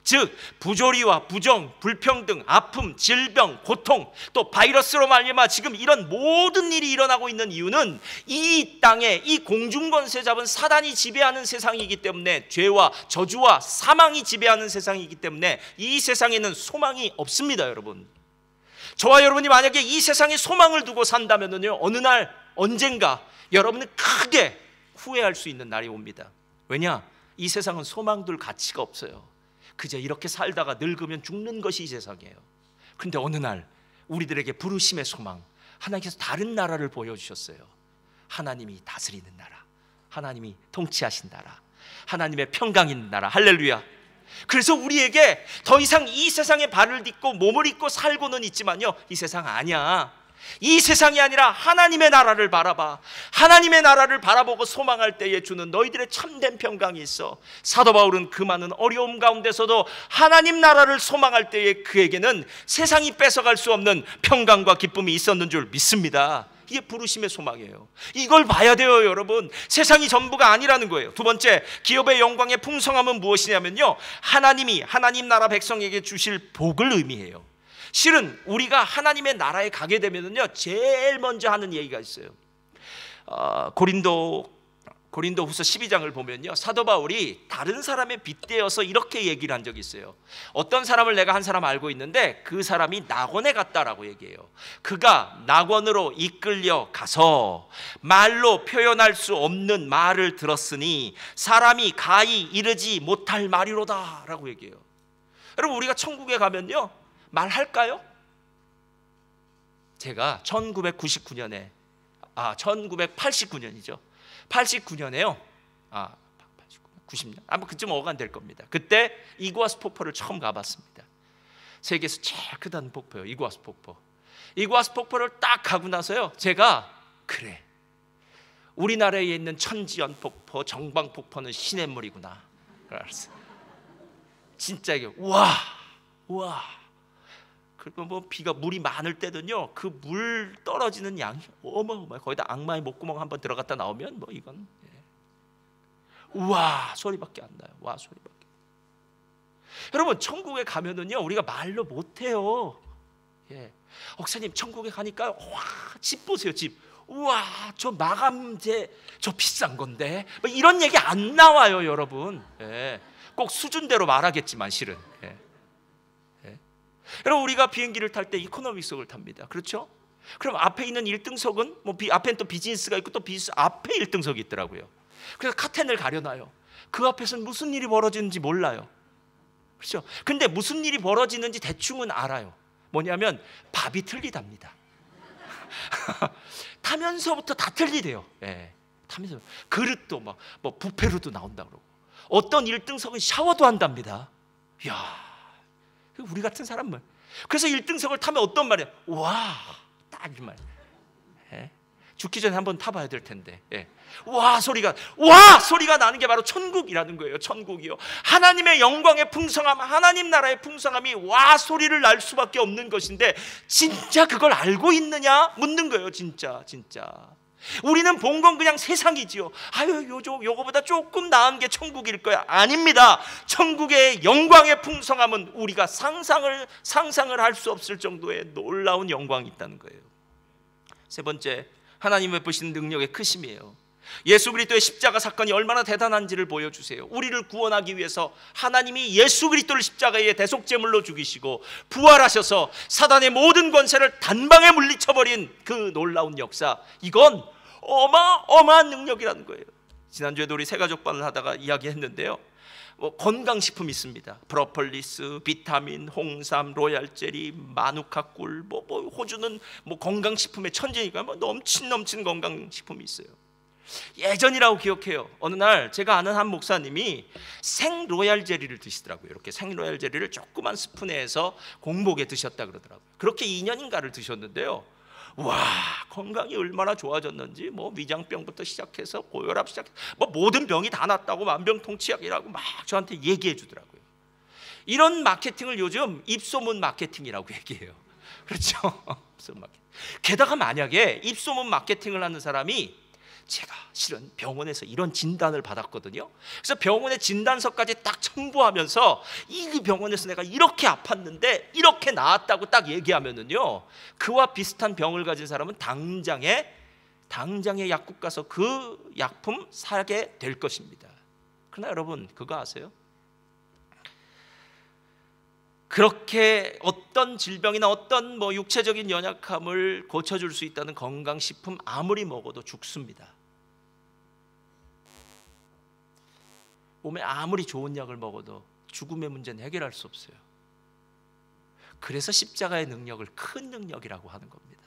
즉, 부조리와 부정, 불평등, 아픔, 질병, 고통, 또 바이러스로 말미암아 지금 이런 모든 일이 일어나고 있는 이유는 이 땅에 이 공중권세 잡은 사단이 지배하는 세상이기 때문에, 죄와 저주와 사망이 지배하는 세상이기 때문에 이 세상에는 소망이 없습니다. 여러분, 저와 여러분이 만약에 이 세상에 소망을 두고 산다면요, 어느 날 언젠가 여러분은 크게 후회할 수 있는 날이 옵니다. 왜냐? 이 세상은 소망 둘 가치가 없어요. 그저 이렇게 살다가 늙으면 죽는 것이 이 세상이에요. 그런데 어느 날 우리들에게 부르심의 소망, 하나님께서 다른 나라를 보여주셨어요. 하나님이 다스리는 나라, 하나님이 통치하신 나라, 하나님의 평강 있는 나라. 할렐루야. 그래서 우리에게 더 이상 이 세상에 발을 딛고 몸을 딛고 살고는 있지만요, 이 세상 아니야. 이 세상이 아니라 하나님의 나라를 바라봐. 하나님의 나라를 바라보고 소망할 때에 주는 너희들의 참된 평강이 있어. 사도 바울은 그 많은 어려움 가운데서도 하나님 나라를 소망할 때에 그에게는 세상이 뺏어갈 수 없는 평강과 기쁨이 있었는 줄 믿습니다. 이게 부르심의 소망이에요. 이걸 봐야 돼요, 여러분. 세상이 전부가 아니라는 거예요. 두 번째, 기업의 영광의 풍성함은 무엇이냐면요, 하나님이 하나님 나라 백성에게 주실 복을 의미해요. 실은 우리가 하나님의 나라에 가게 되면요, 제일 먼저 하는 얘기가 있어요. 고린도후서 12장을 보면요, 사도 바울이 다른 사람에 빗대어서 이렇게 얘기를 한 적이 있어요. 어떤 사람을 내가 한 사람 알고 있는데 그 사람이 낙원에 갔다라고 얘기해요. 그가 낙원으로 이끌려 가서 말로 표현할 수 없는 말을 들었으니 사람이 가히 이르지 못할 말이로다 라고 얘기해요. 여러분, 우리가 천국에 가면요, 말할까요? 제가 1989년에 1989년이죠. 89년에요. 90년 아마 그쯤 어간될 겁니다. 그때 이구아수 폭포를 처음 가봤습니다. 세계에서 제일 크다는 폭포예요, 이구아수 폭포. 이구아수 폭포를 딱 가고 나서요, 제가 그래, 우리나라에 있는 천지연 폭포, 정방 폭포는 시냇물이구나. 알았어요. 진짜 이게 와. 그리고 뭐 비가 물이 많을 때는요, 그 물 떨어지는 양이 어마어마해. 거기다 악마의 목구멍 한번 들어갔다 나오면 뭐 이건 우와 소리밖에 안 나요. 와 소리밖에. 여러분, 천국에 가면은요, 우리가 말로 못해요. 목사님, 천국에 가니까 와, 집 보세요, 집. 우와, 저 마감재 저 비싼 건데. 뭐 이런 얘기 안 나와요, 여러분. 꼭 수준대로 말하겠지만 실은. 여러분, 우리가 비행기를 탈 때 이코노미석을 탑니다. 그렇죠? 그럼 앞에 있는 1등석은 뭐 앞에는 또 비즈니스가 있고 또 앞에 1등석이 있더라고요. 그래서 카텐을 가려놔요. 그 앞에서는 무슨 일이 벌어지는지 몰라요. 그렇죠? 근데 무슨 일이 벌어지는지 대충은 알아요. 뭐냐면 밥이 틀리답니다. 타면서부터 다 틀리대요. 타면서 그릇도 막 뭐 뷔페로도 나온다 그러고, 어떤 1등석은 샤워도 한답니다. 이야, 우리 같은 사람은. 그래서 1등석을 타면 어떤 말이야? 와, 딱 이 말. 죽기 전에 한번 타봐야 될 텐데. 와 소리가 나는 게 바로 천국이라는 거예요. 천국이요. 하나님의 영광의 풍성함, 하나님 나라의 풍성함이 와 소리를 날 수밖에 없는 것인데, 진짜 그걸 알고 있느냐 묻는 거예요. 진짜. 우리는 본 건 그냥 세상이지요. 아유, 요거보다 조금 나은 게 천국일 거야. 아닙니다. 천국의 영광의 풍성함은 우리가 상상을 할 수 없을 정도의 놀라운 영광이 있다는 거예요. 세 번째, 하나님 베푸시는 능력의 크심이에요. 예수 그리스도의 십자가 사건이 얼마나 대단한지를 보여주세요. 우리를 구원하기 위해서 하나님이 예수 그리스도를 십자가에 대속제물로 죽이시고 부활하셔서 사단의 모든 권세를 단방에 물리쳐버린 그 놀라운 역사, 이건 어마어마한 능력이라는 거예요. 지난주에도 우리 새가족반을 하다가 이야기했는데요, 건강식품 있습니다. 프로폴리스, 비타민, 홍삼, 로얄젤리, 마누카 꿀, 호주는 건강식품의 천지니까 넘친 건강식품이 있어요. 예전이라고 기억해요. 어느 날 제가 아는 한 목사님이 생 로얄 젤리를 드시더라고요. 이렇게 생 로얄 젤리를 조그만 스푼에 해서 공복에 드셨다 그러더라고요. 그렇게 2년인가를 드셨는데요, 와, 건강이 얼마나 좋아졌는지 위장병부터 시작해서 고혈압 시작해서 모든 병이 다 낫다고 만병통치약이라고 막 저한테 얘기해 주더라고요. 이런 마케팅을 요즘 입소문 마케팅이라고 얘기해요. 그렇죠? 입소문 마케팅. 게다가 만약에 입소문 마케팅을 하는 사람이, 제가 실은 병원에서 이런 진단을 받았거든요. 그래서 병원의 진단서까지 딱 첨부하면서 이 병원에서 내가 이렇게 아팠는데 이렇게 나았다고 딱 얘기하면은요, 그와 비슷한 병을 가진 사람은 당장에 약국 가서 그 약품 사게 될 것입니다. 그러나 여러분, 그거 아세요? 그렇게 어떤 질병이나 어떤 육체적인 연약함을 고쳐줄 수 있다는 건강식품 아무리 먹어도 죽습니다. 몸에 아무리 좋은 약을 먹어도 죽음의 문제는 해결할 수 없어요. 그래서 십자가의 능력을 큰 능력이라고 하는 겁니다.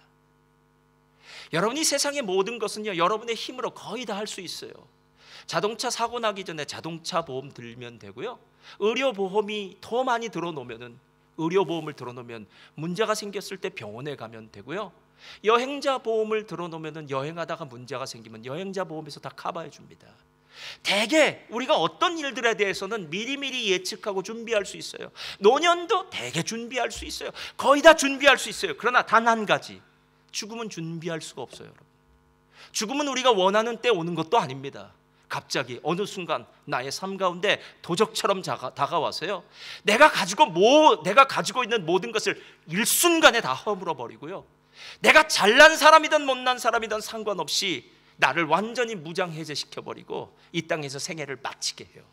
여러분이 세상의 모든 것은요, 여러분의 힘으로 거의 다 할 수 있어요. 자동차 사고 나기 전에 자동차 보험 들면 되고요, 의료보험이 더 많이 들어놓으면 의료보험을 들어놓으면 문제가 생겼을 때 병원에 가면 되고요, 여행자 보험을 들어놓으면 여행하다가 문제가 생기면 여행자 보험에서 다 커버해 줍니다. 대개 우리가 어떤 일들에 대해서는 미리미리 예측하고 준비할 수 있어요. 노년도 대개 준비할 수 있어요. 거의 다 준비할 수 있어요. 그러나 단 한 가지, 죽음은 준비할 수가 없어요. 여러분, 죽음은 우리가 원하는 때 오는 것도 아닙니다. 갑자기 어느 순간 나의 삶 가운데 도적처럼 다가와서요, 내가 가지고 있는 모든 것을 일순간에 다 허물어 버리고요, 내가 잘난 사람이든 못난 사람이든 상관없이 나를 완전히 무장해제시켜 버리고 이 땅에서 생애를 마치게 해요.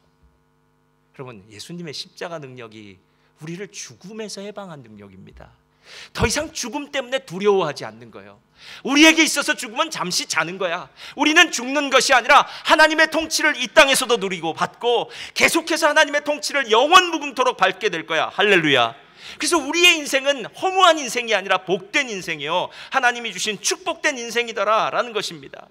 여러분, 예수님의 십자가 능력이 우리를 죽음에서 해방한 능력입니다. 더 이상 죽음 때문에 두려워하지 않는 거예요. 우리에게 있어서 죽음은 잠시 자는 거야. 우리는 죽는 것이 아니라 하나님의 통치를 이 땅에서도 누리고 받고 계속해서 하나님의 통치를 영원 무궁토록 밟게 될 거야. 할렐루야. 그래서 우리의 인생은 허무한 인생이 아니라 복된 인생이요, 하나님이 주신 축복된 인생이더라라는 것입니다.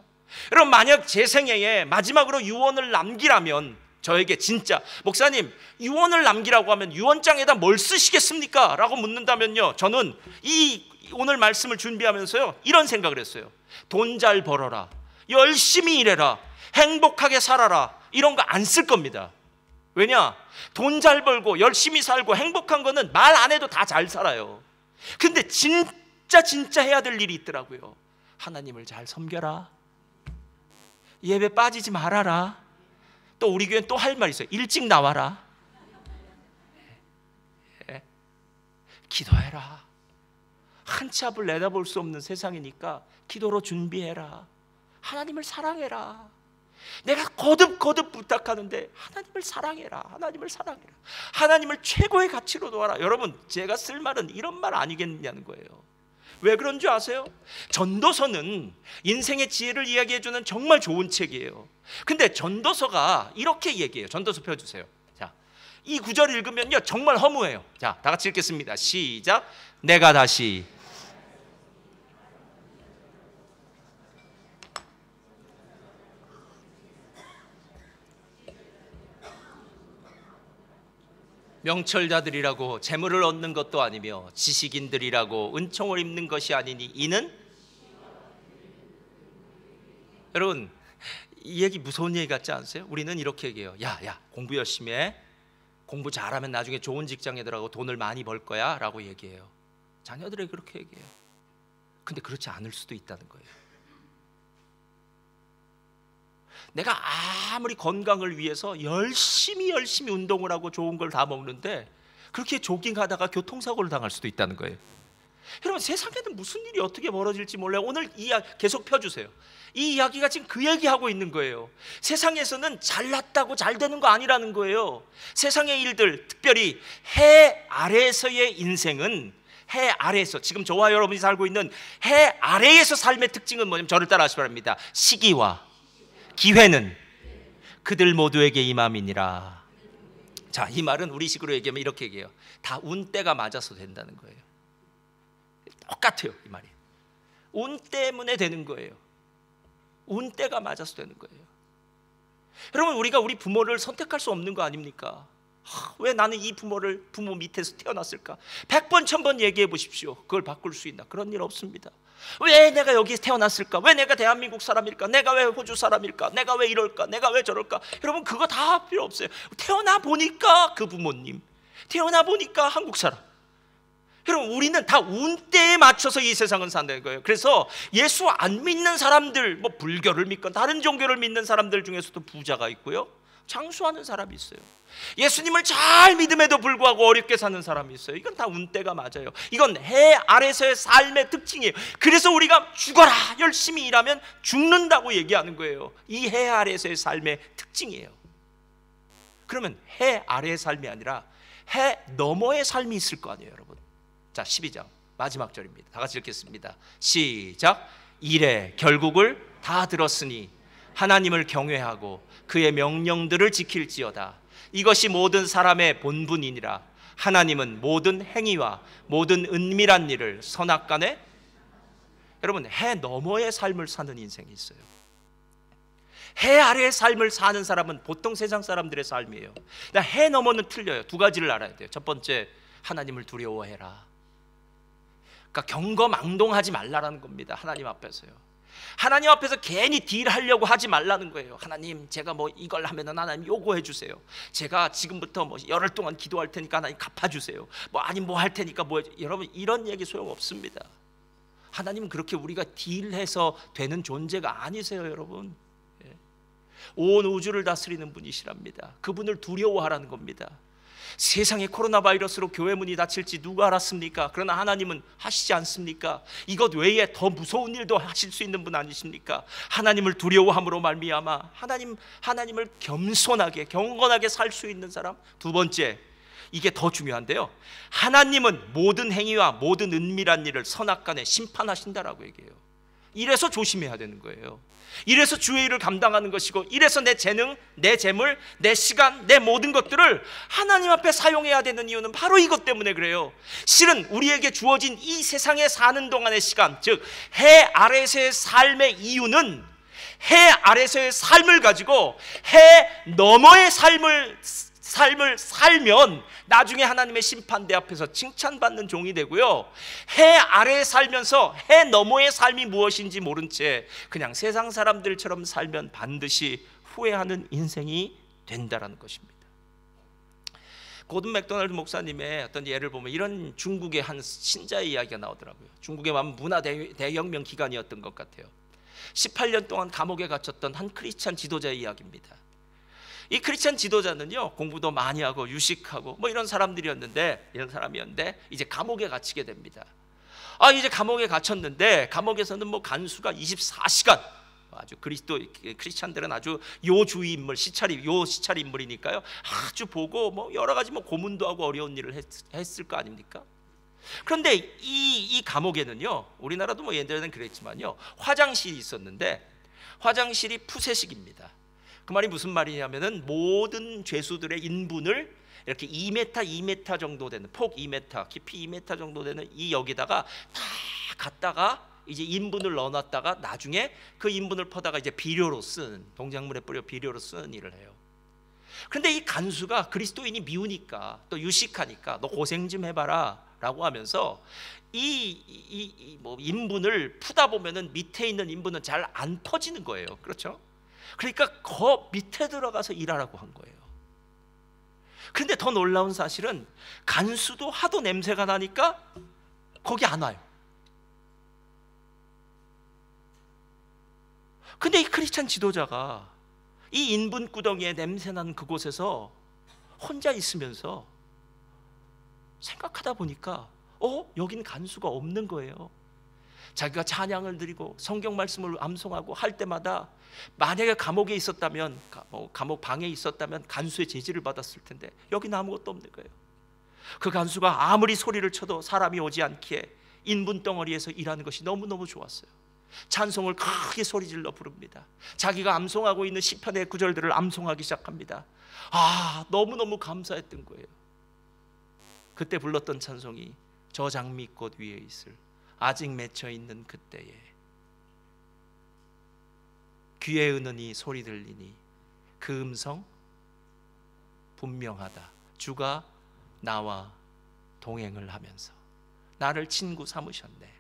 여러분, 만약 제 생애에 마지막으로 유언을 남기라면, 저에게 진짜 목사님 유언을 남기라고 하면 유언장에다 뭘 쓰시겠습니까? 라고 묻는다면요, 저는 이 오늘 말씀을 준비하면서요, 이런 생각을 했어요. 돈 잘 벌어라, 열심히 일해라, 행복하게 살아라, 이런 거 안 쓸 겁니다. 왜냐? 돈 잘 벌고 열심히 살고 행복한 거는 말 안 해도 다 잘 살아요. 근데 진짜 해야 될 일이 있더라고요. 하나님을 잘 섬겨라, 예배 빠지지 말아라, 또 우리 교회는 또 할 말 있어요. 일찍 나와라, 기도해라. 한 치 앞을 내다볼 수 없는 세상이니까 기도로 준비해라, 하나님을 사랑해라. 내가 거듭 부탁하는데 하나님을 사랑해라, 하나님을 사랑해라, 하나님을 최고의 가치로 놓아라. 여러분, 제가 쓸 말은 이런 말 아니겠느냐는 거예요. 왜 그런 줄 아세요? 전도서는 인생의 지혜를 이야기해주는 정말 좋은 책이에요. 근데 전도서가 이렇게 얘기해요. 전도서 펴주세요. 자, 이 구절 읽으면요, 정말 허무해요. 자, 다 같이 읽겠습니다. 시작. 내가 다시 명철자들이라고 재물을 얻는 것도 아니며 지식인들이라고 은총을 입는 것이 아니니 이는, 여러분, 이 얘기 무서운 얘기 같지 않으세요? 우리는 이렇게 얘기해요. 야, 공부 열심히 해, 공부 잘하면 나중에 좋은 직장에 들어가고 돈을 많이 벌 거야 라고 얘기해요. 자녀들에게 그렇게 얘기해요. 근데 그렇지 않을 수도 있다는 거예요. 내가 아무리 건강을 위해서 열심히 운동을 하고 좋은 걸 다 먹는데 그렇게 조깅하다가 교통사고를 당할 수도 있다는 거예요. 여러분, 세상에는 무슨 일이 어떻게 벌어질지 몰라요. 오늘 이 이야기 계속 펴주세요. 이 이야기가 지금 그 얘기하고 있는 거예요. 세상에서는 잘났다고 잘 되는 거 아니라는 거예요. 세상의 일들, 특별히 해 아래에서의 인생은, 해 아래에서, 지금 저와 여러분이 살고 있는 해 아래에서 삶의 특징은 뭐냐면, 저를 따라하시기 바랍니다. 시기와 기회는 그들 모두에게 임함이니라. 자, 이 말은 우리식으로 얘기하면 이렇게 얘기해요. 다 운때가 맞아서 된다는 거예요. 똑같아요, 이 말이. 운 때문에 되는 거예요. 운때가 맞아서 되는 거예요. 여러분, 우리가 우리 부모를 선택할 수 없는 거 아닙니까? 왜 나는 이 부모 밑에서 태어났을까? 100번 1000번 얘기해 보십시오. 그걸 바꿀 수 있나? 그런 일 없습니다. 왜 내가 여기 태어났을까? 왜 내가 대한민국 사람일까? 내가 왜 호주 사람일까? 내가 왜 이럴까? 내가 왜 저럴까? 여러분, 그거 다 필요 없어요. 태어나 보니까 그 부모님, 태어나 보니까 한국 사람. 여러분, 우리는 다 운때에 맞춰서 이 세상은 산다는 거예요. 그래서 예수 안 믿는 사람들, 뭐 불교를 믿건 다른 종교를 믿는 사람들 중에서도 부자가 있고요, 장수하는 사람이 있어요. 예수님을 잘 믿음에도 불구하고 어렵게 사는 사람이 있어요. 이건 다 운때가 맞아요. 이건 해 아래서의 삶의 특징이에요. 그래서 우리가 죽어라, 열심히 일하면 죽는다고 얘기하는 거예요. 이 해 아래서의 삶의 특징이에요. 그러면 해 아래의 삶이 아니라 해 너머의 삶이 있을 거 아니에요, 여러분. 자, 12장 마지막 절입니다. 다 같이 읽겠습니다. 시작. 이래 결국을 다 들었으니 하나님을 경외하고 그의 명령들을 지킬지어다. 이것이 모든 사람의 본분이니라. 하나님은 모든 행위와 모든 은밀한 일을 선악간에. 여러분, 해 너머의 삶을 사는 인생이 있어요. 해 아래의 삶을 사는 사람은 보통 세상 사람들의 삶이에요. 해 너머는 틀려요. 두 가지를 알아야 돼요. 첫 번째, 하나님을 두려워해라. 그러니까 경거망동하지 말라라는 겁니다. 하나님 앞에서요. 하나님 앞에서 괜히 딜하려고 하지 말라는 거예요. 하나님, 제가 뭐 이걸 하면은 하나님 요구해 주세요. 제가 지금부터 뭐 열흘 동안 기도할 테니까 하나님 갚아주세요. 뭐 아니 뭐 할 테니까 뭐. 여러분, 이런 얘기 소용 없습니다. 하나님은 그렇게 우리가 딜해서 되는 존재가 아니세요, 여러분. 온 우주를 다스리는 분이시랍니다. 그분을 두려워하라는 겁니다. 세상에 코로나 바이러스로 교회 문이 닫힐지 누가 알았습니까? 그러나 하나님은 하시지 않습니까? 이것 외에 더 무서운 일도 하실 수 있는 분 아니십니까? 하나님을 두려워함으로 말미암아 하나님을 겸손하게 경건하게 살 수 있는 사람. 두 번째, 이게 더 중요한데요, 하나님은 모든 행위와 모든 은밀한 일을 선악간에 심판하신다라고 얘기해요. 이래서 조심해야 되는 거예요. 이래서 주의 일을 감당하는 것이고, 이래서 내 재능, 내 재물, 내 시간, 내 모든 것들을 하나님 앞에 사용해야 되는 이유는 바로 이것 때문에 그래요. 실은 우리에게 주어진 이 세상에 사는 동안의 시간, 즉 해 아래서의 삶의 이유는 해 아래서의 삶을 가지고 해 너머의 삶을 살면 나중에 하나님의 심판대 앞에서 칭찬받는 종이 되고요, 해 아래에 살면서 해 너머의 삶이 무엇인지 모른 채 그냥 세상 사람들처럼 살면 반드시 후회하는 인생이 된다라는 것입니다. 고든 맥도날드 목사님의 어떤 예를 보면 이런 중국의 한 신자의 이야기가 나오더라고요. 중국의 문화 대혁명 기간이었던 것 같아요. 18년 동안 감옥에 갇혔던 한 크리스찬 지도자의 이야기입니다. 이 크리스찬 지도자는요, 공부도 많이 하고 유식하고 뭐 이런 사람이었는데 이제 감옥에 gat히게 됩니다. 이제 감옥에 갇혔는데, 감옥에서는 뭐 간수가 24시간, 아주 크리스찬들은 아주 요주의 인물, 시찰이 인물이니까요, 아주 보고 뭐 여러 가지 뭐 고문도 하고 어려운 일을 했을 거 아닙니까? 그런데 이 감옥에는요, 우리나라도 뭐 옛날에는 그랬지만요, 화장실이 있었는데 화장실이 푸세식입니다. 그 말이 무슨 말이냐면은 모든 죄수들의 인분을 이렇게 2m 정도 되는, 폭 2m, 깊이 2m 정도 되는 이 여기다가 다 갖다가 이제 인분을 넣어놨다가 나중에 그 인분을 퍼다가 이제 비료로 쓴, 동작물에 뿌려 비료로 쓰는 일을 해요. 그런데 이 간수가 그리스도인이 미우니까, 또 유식하니까 너 고생 좀 해봐라 라고 하면서 뭐 인분을 푸다 보면은 밑에 있는 인분은 잘 안 퍼지는 거예요. 그렇죠? 그러니까 그 밑에 들어가서 일하라고 한 거예요. 그런데 더 놀라운 사실은 간수도 하도 냄새가 나니까 거기 안 와요. 근데 이 크리스찬 지도자가 이 인분구덩이에 냄새나는 그곳에서 혼자 있으면서 생각하다 보니까 여긴 간수가 없는 거예요. 자기가 찬양을 드리고 성경 말씀을 암송하고 할 때마다 만약에 감옥에 있었다면, 감옥 방에 있었다면 간수의 제지를 받았을 텐데 여기는 아무것도 없는 거예요. 그 간수가 아무리 소리를 쳐도 사람이 오지 않기에 인분 덩어리에서 일하는 것이 너무너무 좋았어요. 찬송을 크게 소리질러 부릅니다. 자기가 암송하고 있는 시편의 구절들을 암송하기 시작합니다. 너무너무 감사했던 거예요. 그때 불렀던 찬송이 저 장미꽃 위에 있을 아직 맺혀 있는 그때에 귀에 은은히 소리 들리니 그 음성 분명하다. 주가 나와 동행을 하면서 나를 친구 삼으셨네.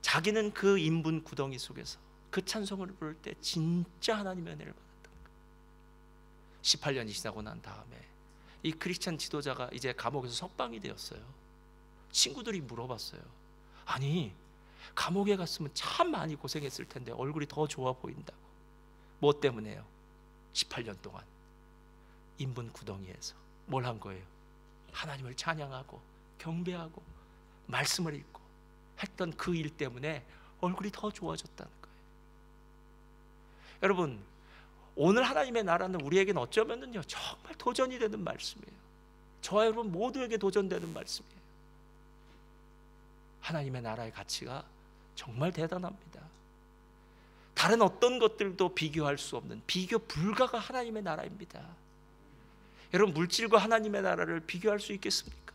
자기는 그 인분 구덩이 속에서 그 찬송을 부를 때 진짜 하나님의 은혜를 받았던 거예요. 18년이 지나고 난 다음에 이 크리스찬 지도자가 이제 감옥에서 석방이 되었어요. 친구들이 물어봤어요. 아니, 감옥에 갔으면 참 많이 고생했을 텐데 얼굴이 더 좋아 보인다고. 뭐 때문에요? 18년 동안 인분 구덩이에서 뭘 한 거예요? 하나님을 찬양하고 경배하고 말씀을 읽고 했던 그 일 때문에 얼굴이 더 좋아졌다는 거예요. 여러분, 오늘 하나님의 나라는 우리에게는 어쩌면요 정말 도전이 되는 말씀이에요. 저와 여러분 모두에게 도전되는 말씀이에요. 하나님의 나라의 가치가 정말 대단합니다. 다른 어떤 것들도 비교할 수 없는, 비교 불가가 하나님의 나라입니다. 여러분, 물질과 하나님의 나라를 비교할 수 있겠습니까?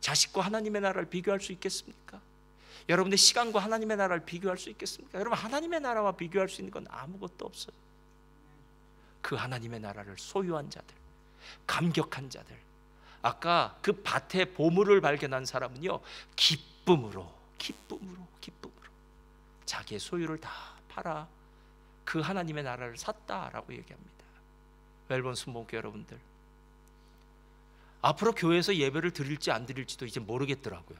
자식과 하나님의 나라를 비교할 수 있겠습니까? 여러분의 시간과 하나님의 나라를 비교할 수 있겠습니까? 여러분, 하나님의 나라와 비교할 수 있는 건 아무것도 없어요. 그 하나님의 나라를 소유한 자들, 감격한 자들, 아까 그 밭에 보물을 발견한 사람은요 기쁨으로 자기의 소유를 다 팔아 그 하나님의 나라를 샀다라고 얘기합니다. 멜번 순복음교 여러분들, 앞으로 교회에서 예배를 드릴지 안 드릴지도 이제 모르겠더라고요.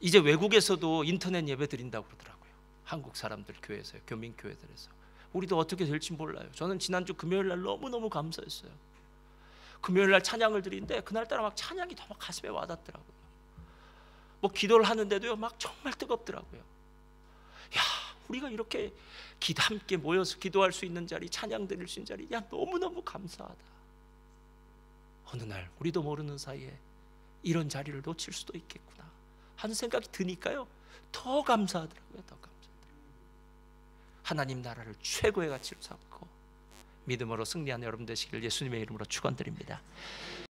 이제 외국에서도 인터넷 예배 드린다고 그러더라고요. 한국 사람들 교회에서요, 교민교회들에서. 우리도 어떻게 될지 몰라요. 저는 지난주 금요일 날 너무너무 감사했어요. 금요일 날 찬양을 드리는데 그날따라 막 찬양이 더 막 가슴에 와닿더라고요. 뭐 기도를 하는데도요 막 정말 뜨겁더라고요. 야, 우리가 이렇게 함께 모여서 기도할 수 있는 자리, 찬양 드릴 수 있는 자리, 야, 너무너무 감사하다. 어느 날 우리도 모르는 사이에 이런 자리를 놓칠 수도 있겠구나 하는 생각이 드니까요 더 감사하더라고요. 더 감사하더라고요. 하나님 나라를 최고의 가치로 삼고 믿음으로 승리하는 여러분 되시길 예수님의 이름으로 축원드립니다.